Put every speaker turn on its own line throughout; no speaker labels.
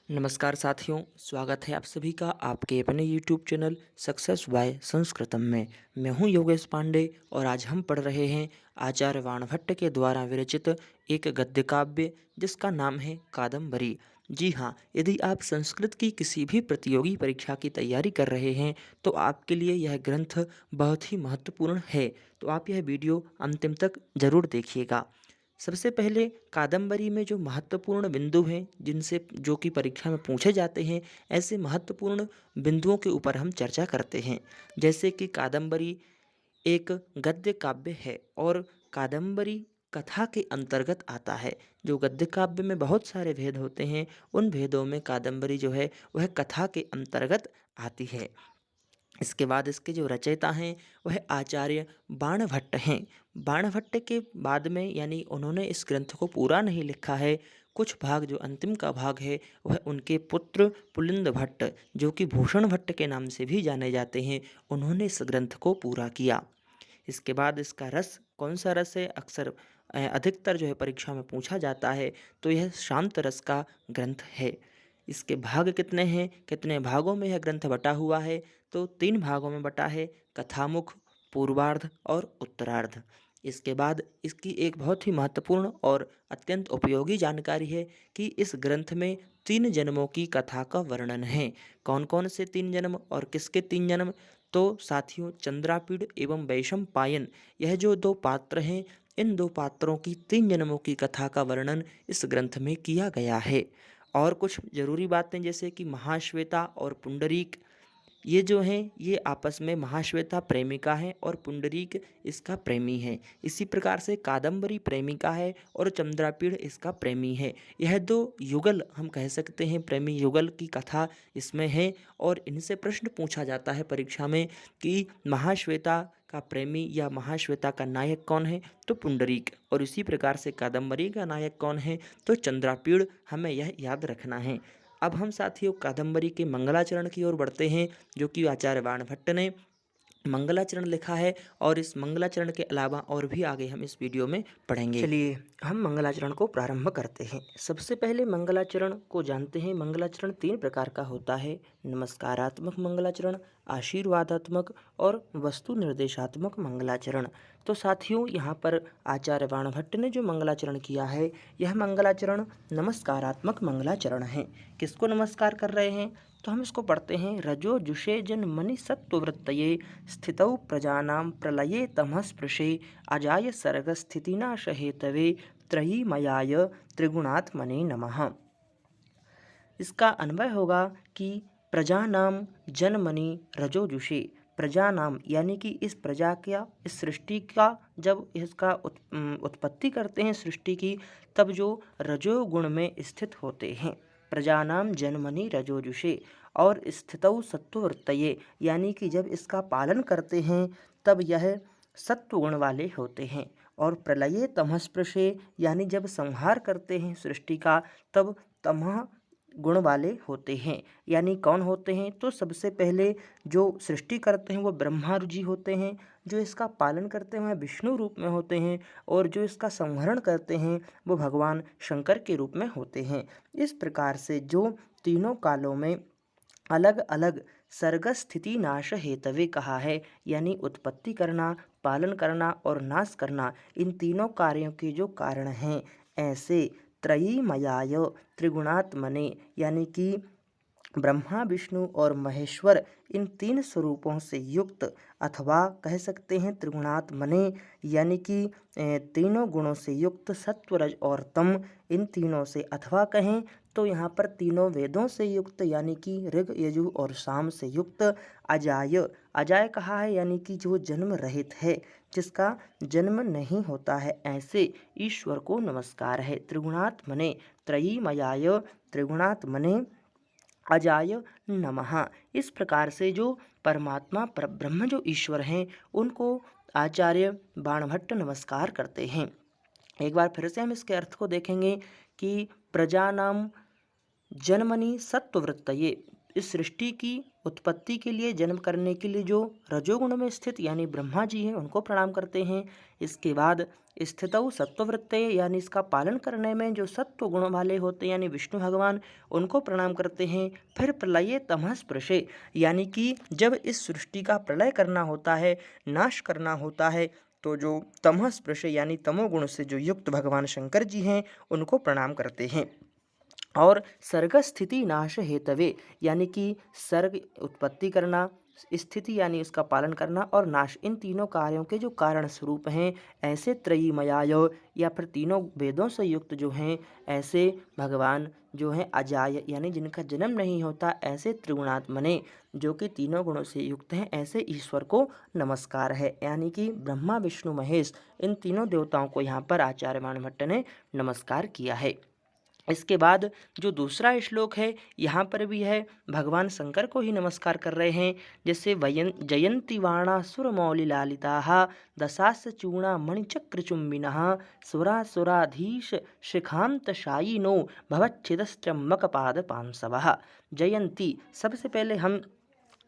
नमस्कार साथियों, स्वागत है आप सभी का आपके अपने यूट्यूब चैनल सक्सेस बाय संस्कृतम में। मैं हूं योगेश पांडे और आज हम पढ़ रहे हैं आचार्य बाणभट्ट के द्वारा विरचित एक गद्य काव्य जिसका नाम है कादम्बरी। जी हाँ, यदि आप संस्कृत की किसी भी प्रतियोगी परीक्षा की तैयारी कर रहे हैं तो आपके लिए यह ग्रंथ बहुत ही महत्वपूर्ण है। तो आप यह वीडियो अंतिम तक जरूर देखिएगा। सबसे पहले कादम्बरी में जो महत्वपूर्ण बिंदु हैं जिनसे जो कि परीक्षा में पूछे जाते हैं, ऐसे महत्वपूर्ण बिंदुओं के ऊपर हम चर्चा करते हैं। जैसे कि कादम्बरी एक गद्य काव्य है और कादम्बरी कथा के अंतर्गत आता है। जो गद्य काव्य में बहुत सारे भेद होते हैं, उन भेदों में कादम्बरी जो है वह कथा के अंतर्गत आती है। इसके बाद इसके जो रचयिता हैं वह आचार्य बाणभट्ट हैं। बाणभट्ट के बाद में यानी उन्होंने इस ग्रंथ को पूरा नहीं लिखा है। कुछ भाग जो अंतिम का भाग है वह उनके पुत्र पुलिंद भट्ट, जो कि भूषण भट्ट के नाम से भी जाने जाते हैं, उन्होंने इस ग्रंथ को पूरा किया। इसके बाद इसका रस कौन सा रस है, अक्सर अधिकतर जो है परीक्षा में पूछा जाता है, तो यह शांत रस का ग्रंथ है। इसके भाग कितने हैं, कितने भागों में यह ग्रंथ बटा हुआ है, तो 3 भागों में बटा है, कथामुख, पूर्वार्ध और उत्तरार्ध। इसके बाद इसकी एक बहुत ही महत्वपूर्ण और अत्यंत उपयोगी जानकारी है कि इस ग्रंथ में 3 जन्मों की कथा का वर्णन है। कौन कौन से 3 जन्म और किसके 3 जन्म? तो साथियों, चंद्रापीड़ एवं वैशंपायन, यह जो 2 पात्र हैं, इन 2 पात्रों की 3 जन्मों की कथा का वर्णन इस ग्रंथ में किया गया है। और कुछ जरूरी बातें जैसे कि महाश्वेता और पुंडरीक, ये जो हैं ये आपस में, महाश्वेता प्रेमिका है और पुंडरीक इसका प्रेमी है। इसी प्रकार से कादम्बरी प्रेमिका है और चंद्रापीड़ इसका प्रेमी है। यह 2 युगल हम कह सकते हैं, प्रेमी युगल की कथा इसमें है। और इनसे प्रश्न पूछा जाता है परीक्षा में कि महाश्वेता का प्रेमी या महाश्वेता का नायक कौन है, तो पुंडरीक। और इसी प्रकार से कादम्बरी का नायक कौन है, तो चंद्रापीड़। हमें यह याद रखना है। अब हम साथियों कादम्बरी के मंगलाचरण की ओर बढ़ते हैं, जो कि आचार्य बाणभट्ट ने मंगलाचरण लिखा है और इस मंगलाचरण के अलावा और भी आगे हम इस वीडियो में पढ़ेंगे। चलिए हम मंगलाचरण को प्रारंभ करते हैं। सबसे पहले मंगलाचरण को जानते हैं। मंगलाचरण 3 प्रकार का होता है: नमस्कारात्मक मंगलाचरण, आशीर्वादात्मक और वस्तु निर्देशात्मक मंगलाचरण। तो साथियों, यहाँ पर आचार्य बाणभट्ट ने जो मंगलाचरण किया है, यह मंगलाचरण नमस्कारात्मक मंगलाचरण है। किसको नमस्कार कर रहे हैं, तो हम इसको पढ़ते हैं। रजो जुषे जन मनि सत्ववृत्तये स्थितौ प्रजानां प्रलये तमःस्पृशे अजाय सर्गस्थितिनाश हेतवे त्रयीमयाय त्रिगुणात्मने नमः। इसका अन्वय होगा कि प्रजानाम जन्मनि रजोजुषे, प्रजानाम यानी कि इस प्रजा का, इस सृष्टि का जब इसका उत्पत्ति करते हैं सृष्टि की, तब जो रजोगुण में स्थित होते हैं। प्रजानाम जन्मनि रजोजुषे और स्थितौ सत्ववृत्तये यानी कि जब इसका पालन करते हैं तब यह सत्वगुण वाले होते हैं। और प्रलये तमःस्पृशे यानी जब संहार करते हैं सृष्टि का, तब तमः गुण वाले होते हैं। यानी कौन होते हैं, तो सबसे पहले जो सृष्टि करते हैं वो ब्रह्मा जी होते हैं, जो इसका पालन करते हैं विष्णु रूप में होते हैं, और जो इसका संहरण करते हैं वो भगवान शंकर के रूप में होते हैं। इस प्रकार से जो तीनों कालों में अलग अलग सर्ग स्थिति नाश हेतवे कहा है, यानी उत्पत्ति करना, पालन करना और नाश करना, इन तीनों कार्यों के जो कारण हैं, ऐसे त्रयीमयाय त्रिगुणात्मने यानी कि ब्रह्मा विष्णु और महेश्वर, इन 3 स्वरूपों से युक्त, अथवा कह सकते हैं त्रिगुणात्मने यानी कि तीनों गुणों से युक्त, सत्व रज और तम, इन तीनों से, अथवा कहें तो यहाँ पर तीनों वेदों से युक्त यानी कि ऋग यजु और साम से युक्त, अजाय, अजाय कहा है यानी कि जो जन्म रहित है, जिसका जन्म नहीं होता है, ऐसे ईश्वर को नमस्कार है। त्रिगुणात्मने, त्रयीमयाय त्रिगुणात्मने अजाय नमः। इस प्रकार से जो परमात्मा परब्रह्म जो ईश्वर हैं, उनको आचार्य बाणभट्ट नमस्कार करते हैं। एक बार फिर से हम इसके अर्थ को देखेंगे कि प्रजानाम जन्मनि सत्ववृत्तये, इस सृष्टि की उत्पत्ति के लिए, जन्म करने के लिए जो रजोगुण में स्थित यानी ब्रह्मा जी हैं उनको प्रणाम करते हैं। इसके बाद स्थितौ सत्ववृत्ते यानी इसका पालन करने में जो सत्व गुण वाले होते हैं यानी विष्णु भगवान, उनको प्रणाम करते हैं। फिर प्रलये तमः स्पृशे यानी कि जब इस सृष्टि का प्रलय करना होता है, नाश करना होता है, तो जो तमः स्पृशे यानी तमोगुण से जो युक्त भगवान शंकर जी हैं उनको प्रणाम करते हैं। और सर्ग स्थिति नाश हेतवे यानी कि सर्ग उत्पत्ति करना, स्थिति यानी उसका पालन करना और नाश, इन तीनों कार्यों के जो कारण स्वरूप हैं ऐसे त्रयीमयाय या फिर तीनों वेदों से युक्त जो हैं ऐसे भगवान जो हैं अजाय यानी जिनका जन्म नहीं होता, ऐसे त्रिगुणात्मने जो कि तीनों गुणों से युक्त हैं, ऐसे ईश्वर को नमस्कार है। यानी कि ब्रह्मा विष्णु महेश इन तीनों देवताओं को यहाँ पर आचार्य बाणभट्ट ने नमस्कार किया है। इसके बाद जो दूसरा श्लोक है यहाँ पर भी है भगवान शंकर को ही नमस्कार कर रहे हैं। जैसे जयंती वाणासुर मौलिलालिताः दशास चूणा मणिचक्रचुम्बिनः सुरासुराधीश शिखांतशायिनो भवच्छिदस्त्रम्बकपादपांसवः। जयंती, सबसे पहले हम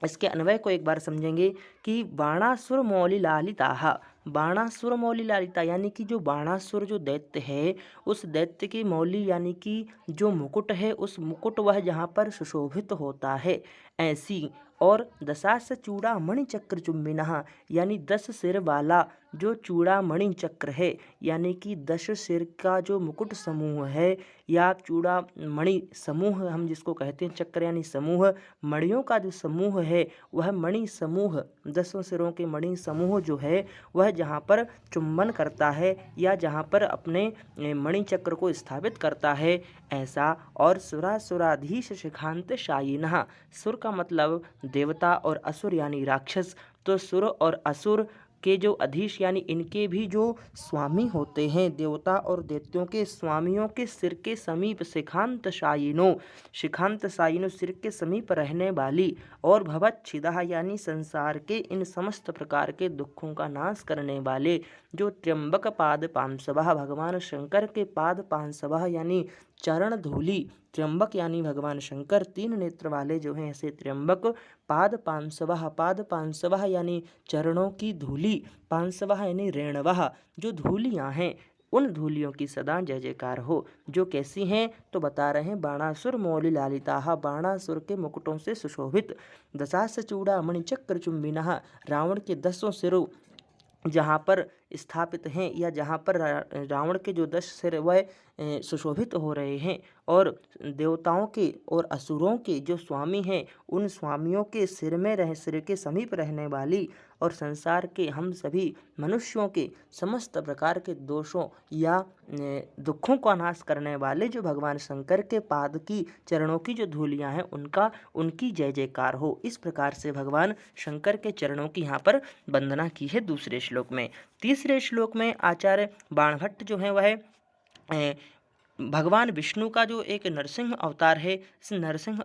इसके अन्वय को एक बार समझेंगे कि बाणासुर मौलिलालिताः, बाणासुर मौलिलालिता यानी कि जो बाणासुर जो दैत्य है उस दैत्य की मौली यानी कि जो मुकुट है, उस मुकुट वह जहाँ पर सुशोभित होता है ऐसी। और दशास चूड़ामणि चक्र चुम्बिनः यानी 10 सिर वाला जो चूड़ामणि चक्र है यानी कि 10 सिर का जो मुकुट समूह है या चूड़ामणि समूह हम जिसको कहते हैं, चक्र यानी समूह, मणियों का जो समूह है वह मणि समूह, 10 सिरों के मणि समूह जो है वह जहाँ पर चुम्बन करता है या जहाँ पर अपने मणि चक्र को स्थापित करता है ऐसा। और सुरासुराधीश शिखांत शायिनः, सुर का मतलब देवता और असुर यानी राक्षस, तो सुर और असुर के जो अधीश यानी इनके भी जो स्वामी होते हैं, देवता और दैत्यों के स्वामियों के सिर के समीप शिखांत शायिनो, शिखांत शायिनो सिर के समीप रहने वाली, और भवच्छिदः यानी संसार के इन समस्त प्रकार के दुखों का नाश करने वाले जो त्र्यंबक पाद पांसवः, भगवान शंकर के पाद पांसवः यानी चरण धूलि, त्र्यंबक यानी भगवान शंकर 3 नेत्र वाले जो हैं ऐसे त्र्यंबक, पाद पांसवः यानी चरणों की धूलि, पांसवः यानी रेणवः जो धूलियाँ हैं, उन धूलियों की सदा जय जयकार हो। जो कैसी हैं तो बता रहे हैं, बाणासुर मौलिलालिताः, बाणासुर के मुकुटों से सुशोभित, दशास चूड़ामणि चक्र चुम्बिनः, रावण के 10 सिरों जहाँ पर स्थापित हैं या जहाँ पर रावण के जो 10 सिर वह सुशोभित हो रहे हैं, और देवताओं के और असुरों के जो स्वामी हैं उन स्वामियों के सिर के समीप रहने वाली, और संसार के हम सभी मनुष्यों के समस्त प्रकार के दोषों या दुखों का नाश करने वाले जो भगवान शंकर के पाद की चरणों की जो धूलियां हैं उनकी जय जयकार हो। इस प्रकार से भगवान शंकर के चरणों की यहाँ पर वंदना की है दूसरे श्लोक में। तीसरे श्लोक में आचार्य बाणभट्ट जो है वह भगवान विष्णु का जो एक नरसिंह अवतार है, इस नरसिंह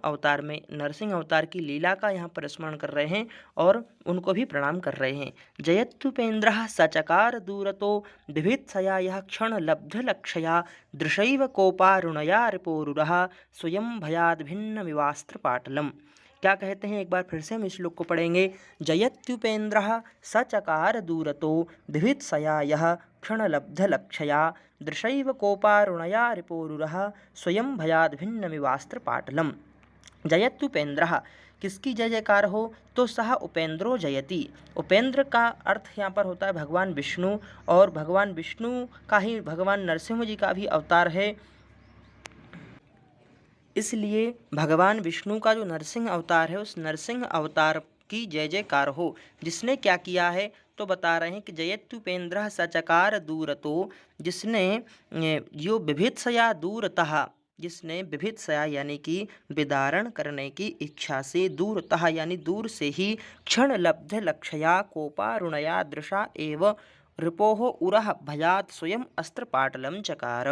अवतार की लीला का यहाँ पर स्मरण कर रहे हैं और उनको भी प्रणाम कर रहे हैं। जयत्युपेन्द्रः सचकार दूरतो बिभित्सया यः क्षण लब्ध लक्षया दृशैव कोपारुणया रिपोरुरः स्वयं भयाद भिन्न विवास्त्र पाटलम। क्या कहते हैं, एक बार फिर से हम इस श्लोक को पढ़ेंगे। जयत्युपेन्द्रः सचकार दूरतो बिभित्सया यः क्षणलब्धलक्षया दृशैव कोपारुणया रिपोरुरः स्वयं भयाद भिन्नमिवास्त्र पाटलम। जयत्युपेन्द्रः, किसकी जय जयकार हो तो सह उपेंद्रो जयति। उपेंद्र का अर्थ यहाँ पर होता है भगवान विष्णु, और भगवान विष्णु का ही भगवान नरसिंह जी का भी अवतार है, इसलिए भगवान विष्णु का जो नरसिंह अवतार है उस नरसिंह अवतार की जय जयकार हो। जिसने क्या किया है तो बता रहे हैं कि जयत्युपेन्द्रः सचकार दूरतो, जिसने यो बिभित्सया दूरतः, जिसने विभित्सया यानी कि विदारण करने की इच्छा से, दूरतः यानी दूर से ही, क्षण लब्ध लक्षया कोपारुणया दृशा एव रिपोह उरह भयात स्वयं अस्त्र पाटलम चकार।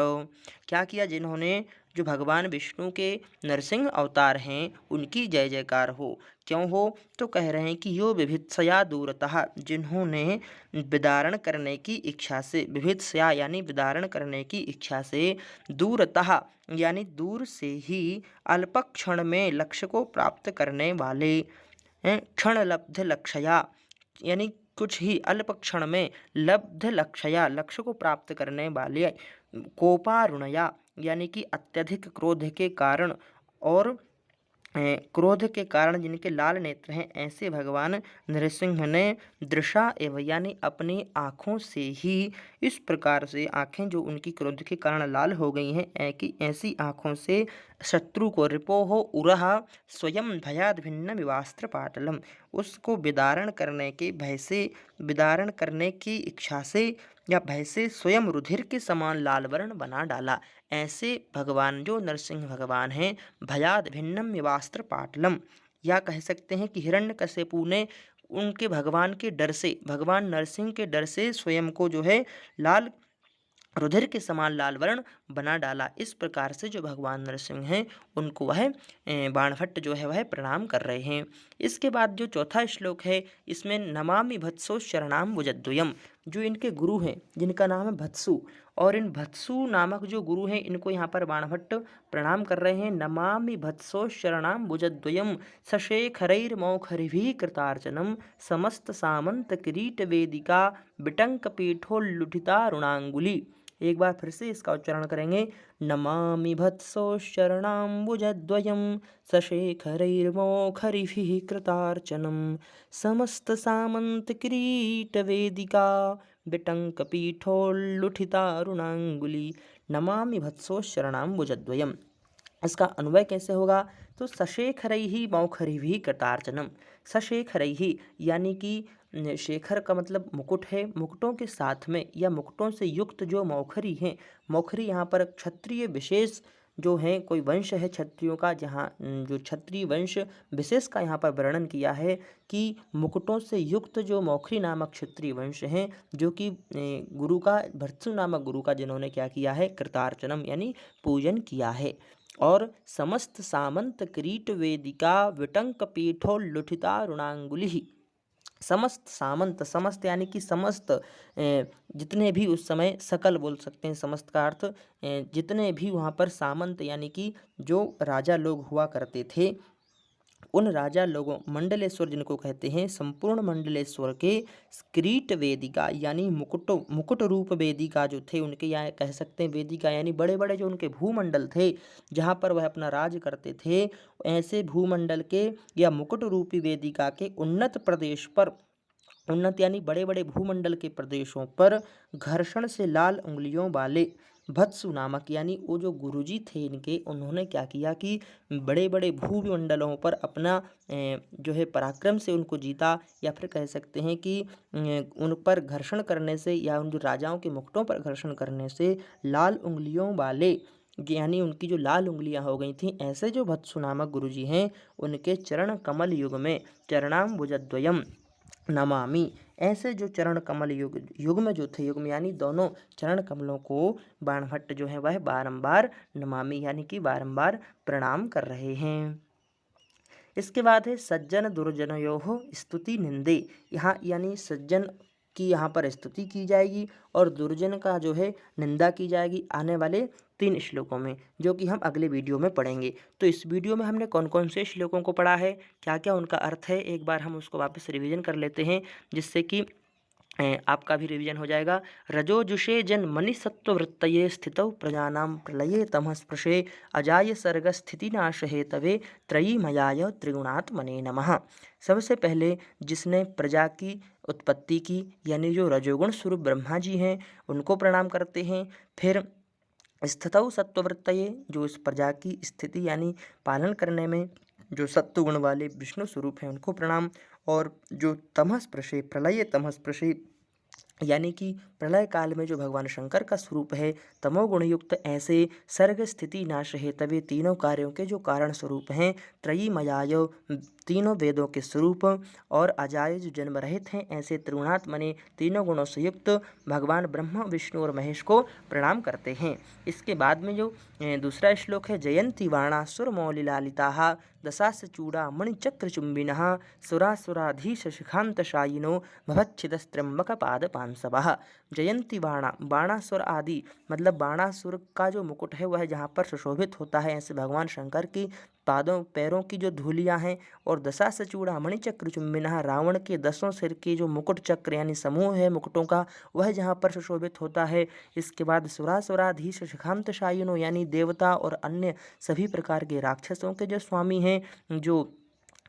क्या किया, जिन्होंने जो भगवान विष्णु के नरसिंह अवतार हैं उनकी जय जयकार हो। क्यों हो? तो कह रहे हैं कि यो विभित्सया दूरतः, जिन्होंने विदारण करने की इच्छा से, विभित्सया यानी विदारण करने की इच्छा से, दूरतः यानी दूर से ही, अल्प क्षण में लक्ष्य को प्राप्त करने वाले, क्षण लब्ध लक्ष्या यानी कुछ ही अल्प क्षण में लब्ध लक्ष्या लक्ष्य को प्राप्त करने वाले, कोपारुणया यानी कि अत्यधिक क्रोध के कारण, और क्रोध के कारण जिनके लाल नेत्र हैं, ऐसे भगवान नृसिंह ने दृशा एवं यानी अपनी आँखों से ही, इस प्रकार से आँखें जो उनकी क्रोध के कारण लाल हो गई हैं, कि ऐसी आँखों से शत्रु को रिपोहो उरहा स्वयं भयाद भिन्न विवास्त्र पाटलम, उसको विदारण करने के भय से, विदारण करने की इच्छा से या भय से स्वयं रुधिर के समान लाल वर्ण बना डाला। ऐसे भगवान जो नरसिंह भगवान हैं, भयाद भिन्नम विवास्त्र पाटलम, या कह सकते हैं कि हिरण्यकशिपु ने उनके भगवान के डर से, भगवान नरसिंह के डर से स्वयं को जो है लाल, रुधिर के समान लाल वर्ण बना डाला। इस प्रकार से जो भगवान नरसिंह हैं उनको वह बाणभट्ट जो है वह प्रणाम कर रहे हैं। इसके बाद जो चौथा श्लोक है, इसमें नमामि भत्सो शरणाम भुजद्वयम, जो इनके गुरु हैं जिनका नाम है भत्सु, और इन भत्सु नामक जो गुरु हैं इनको यहाँ पर बाणभट्ट प्रणाम कर रहे हैं। नमामि भत्सो शरणाम भुजद्वयम सशेखरैर्मौखरिभिः कृतार्चनम समस्त सामंत किरीट वेदिका बिटंक पीठोल्लुठितारुणांगुली। एक बार फिर से इसका उच्चारण करेंगे। नमामि भत्सो शरणाम्बुजद्वयं सशेखरैर्मौखरिभिः कृतार्चनं समस्त सामंत किरीट वेदिका बिटंकपीठोल्लुठितारुणांगुली। नमामि भत्सो शरणाम्बुजद्वयम्, इसका अन्वय कैसे होगा? तो सशेखरैहि मौखरिभिः कृतार्चनम, सशेखरैहि यानी कि शेखर का मतलब मुकुट है, मुकुटों के साथ में या मुकुटों से युक्त जो मौखरी हैं, मौखरी यहाँ पर क्षत्रिय विशेष जो है, कोई वंश है क्षत्रियों का, जहाँ जो क्षत्रिय वंश विशेष का यहाँ पर वर्णन किया है कि मुकुटों से युक्त जो मौखरी नामक क्षत्रिय वंश हैं, जो कि गुरु का, भर्तृ नामक गुरु का जिन्होंने क्या किया है, कृतार्चनम यानी पूजन किया है। और समस्त सामंत किरीट वेदिका विटंक पीठोल्लुठिता रुणांगुली, समस्त सामंत, समस्त यानी कि समस्त जितने भी उस समय, सकल बोल सकते हैं समस्त का अर्थ, जितने भी वहाँ पर सामंत यानी कि जो राजा लोग हुआ करते थे, उन राजा लोगों, मंडलेश्वर जिनको कहते हैं, संपूर्ण मंडलेश्वर के किरीट वेदिका यानी मुकुट रूप वेदिका जो थे उनके, यहाँ कह सकते हैं वेदिका यानी बड़े बड़े जो उनके भूमंडल थे जहाँ पर वह अपना राज करते थे, ऐसे भूमंडल के या मुकुट रूपी वेदिका के उन्नत प्रदेश पर, उन्नत यानी बड़े बड़े भूमंडल के प्रदेशों पर घर्षण से लाल उंगलियों वाले भत्सु नामक यानी वो जो गुरुजी थे इनके, उन्होंने क्या किया कि बड़े बड़े भूमंडलों पर अपना जो है पराक्रम से उनको जीता, या फिर कह सकते हैं कि उन पर घर्षण करने से या उन जो राजाओं के मुकुटों पर घर्षण करने से लाल उंगलियों वाले, यानी उनकी जो लाल उंगलियां हो गई थी, ऐसे जो भत्सु नामक गुरुजी हैं उनके चरण कमल युग में चरणाम्बुजद्वयम नमामि, ऐसे जो चरण कमल युग में जो थे, युग में यानी दोनों चरण कमलों को बाणभट्ट जो है वह बारंबार नमामि यानी कि बारंबार प्रणाम कर रहे हैं। इसके बाद है सज्जन दुर्जनयोः स्तुति निंदे, यहाँ यानी सज्जन की यहाँ पर स्तुति की जाएगी और दुर्जन का जो है निंदा की जाएगी आने वाले 3 श्लोकों में, जो कि हम अगले वीडियो में पढ़ेंगे। तो इस वीडियो में हमने कौन कौन से श्लोकों को पढ़ा है, क्या क्या उनका अर्थ है, एक बार हम उसको वापस रिवीजन कर लेते हैं, जिससे कि आपका भी रिवीजन हो जाएगा। रजोजुषे जन मनि सत्ववृत्तये स्थितौ प्रजानां प्रलये तमः स्पृशे अजाय सर्ग स्थिति नाश हेतवे त्रयीमयाय त्रिगुणात्मने नमः। सबसे पहले जिसने प्रजा की उत्पत्ति की यानी जो रजोगुण स्वरूप ब्रह्मा जी हैं उनको प्रणाम करते हैं। फिर स्थितौ सत्ववृत्तये, जो इस प्रजा की स्थिति यानी पालन करने में जो सत्वगुण वाले विष्णु स्वरूप हैं उनको प्रणाम। और जो तमः स्पृशे, प्रलये तमः स्पृशे यानी कि प्रलय काल में जो भगवान शंकर का स्वरूप है तमोगुण युक्त, ऐसे सर्ग स्थिति नाश है तभी तीनों कार्यों के जो कारण स्वरूप हैं त्रयीमयायो, तीनों वेदों के स्वरूप और अजाय जो जन्म रहित हैं, ऐसे त्रिगुणात्मने तीनों गुणों से युक्त भगवान ब्रह्मा विष्णु और महेश को प्रणाम करते हैं। इसके बाद में जो दूसरा श्लोक है, जयंती वाणासुर मौलिलालिता दशास चूड़ा मणिचक्रचुंबिनः सुरासुराधीश शिखांतशायिनो भवच्छिदस्त्रम्बक पाद पांसवः। जयंती बाणासुर आदि मतलब बाणासुर का जो मुकुट है वह जहाँ पर सुशोभित होता है, ऐसे भगवान शंकर की पादों पैरों की जो धूलियाँ हैं, और दशा सचूड़ा मणिचक्र चुंबिनः रावण के 10 सिर के जो मुकुट चक्र यानी समूह है मुकुटों का, वह जहाँ पर सुशोभित होता है। इसके बाद सुरासुराधीश शिखांत शायिनो यानी देवता और अन्य सभी प्रकार के राक्षसों के जो स्वामी हैं, जो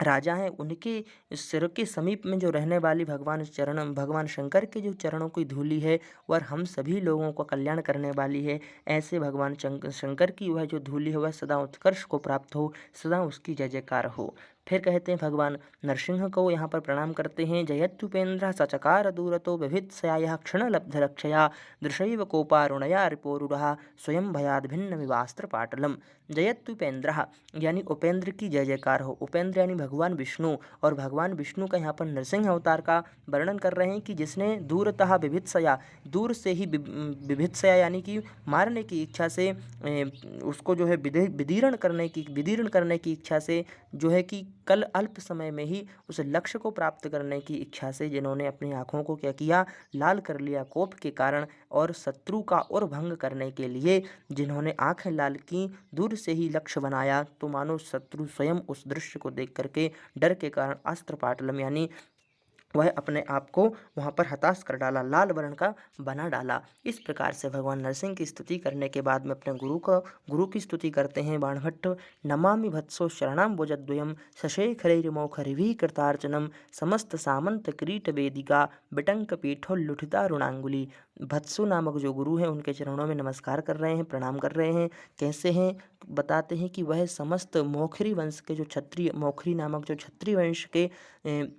राजा हैं, उनके सिर के समीप में जो रहने वाली भगवान शंकर के जो चरणों की धूलि है वह हम सभी लोगों का कल्याण करने वाली है। ऐसे भगवान शंकर की वह जो धूलि है वह सदा उत्कर्ष को प्राप्त हो, सदा उसकी जय जयकार हो। फिर कहते हैं भगवान नरसिंह को यहाँ पर प्रणाम करते हैं। जयत्युपेन्द्र सचकार दूरतो विभित्सया क्षण लब्ध रक्षया दृशैव कोपारुणया रिपोरुरः स्वयं भयाद भिन्न विवास्त्र पाटलम। जयत्युपेन्द्र यानी उपेंद्र की जय जयकार हो। उपेंद्र यानी भगवान विष्णु, और भगवान विष्णु का यहाँ पर नरसिंह अवतार का वर्णन कर रहे हैं कि जिसने दूरतः विभित्सया, दूर से ही विभित्सया यानी कि मारने की इच्छा से, उसको जो है विदीर्ण करने की इच्छा से, जो है कि कल अल्प समय में ही उस लक्ष्य को प्राप्त करने की इच्छा से जिन्होंने अपनी आँखों को क्या किया, लाल कर लिया कोप के कारण, और शत्रु का और भंग करने के लिए जिन्होंने आँखें लाल की, दूर से ही लक्ष्य बनाया, तो मानो शत्रु स्वयं उस दृश्य को देख करके डर के कारण अस्त्र पाटलम यानी वह अपने आप को वहाँ पर हताश कर डाला, लाल वर्ण का बना डाला। इस प्रकार से भगवान नरसिंह की स्तुति करने के बाद में अपने गुरु की स्तुति करते हैं बाणभट्ट। नमामि भत्सो शरणाम भुजद्वयम सशेखरैर्मौखरिभिः कृतार्चनम समस्त सामंत क्रीट वेदिका बिटंक पीठोल्लुठितारुणांगुली। भत्सु नामक जो गुरु हैं उनके चरणों में नमस्कार कर रहे हैं, प्रणाम कर रहे हैं। कैसे हैं, बताते हैं कि वह समस्त मौखरी वंश के जो क्षत्रिय, मौखरी नामक जो क्षत्रिय वंश के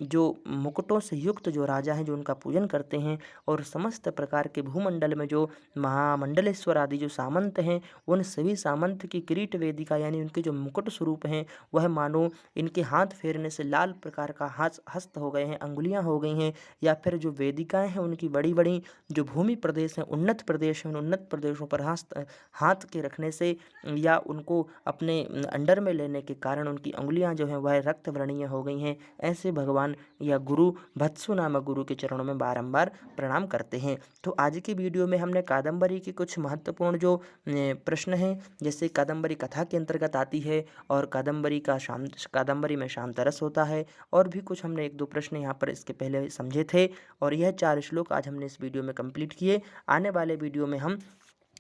जो मुकुटों से युक्त जो राजा हैं, जो उनका पूजन करते हैं, और समस्त प्रकार के भूमंडल में जो महामंडलेश्वर आदि जो सामंत हैं, उन सभी सामंत की किरीट वेदिका यानी उनके जो मुकुट स्वरूप हैं वह मानो इनके हाथ फेरने से लाल प्रकार का हस्त हो गए हैं, अंगुलियां हो गई हैं, या फिर जो वेदिकाएं हैं उनकी बड़ी बड़ी जो भूमि प्रदेश हैं, उन्नत प्रदेश हैं, उन उन्नत प्रदेशों पर हाथ के रखने से या उनको अपने अंडर में लेने के कारण उनकी अंगुलियां जो हैं वह रक्त वर्णीय हो गई हैं। ऐसे भगवान या गुरु भत्सु नामक गुरु के चरणों में बारंबार प्रणाम करते हैं। तो आज की वीडियो में हमने कादंबरी के कुछ महत्वपूर्ण जो प्रश्न हैं, जैसे कादंबरी कथा के अंतर्गत आती है, और कादंबरी में शांत रस होता है, और भी कुछ हमने 1-2 प्रश्न यहाँ पर इसके पहले समझे थे, और यह 4 श्लोक आज हमने इस वीडियो में कंप्लीट किए। आने वाले वीडियो में हम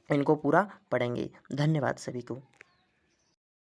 इनको पूरा पढ़ेंगे। धन्यवाद सभी को।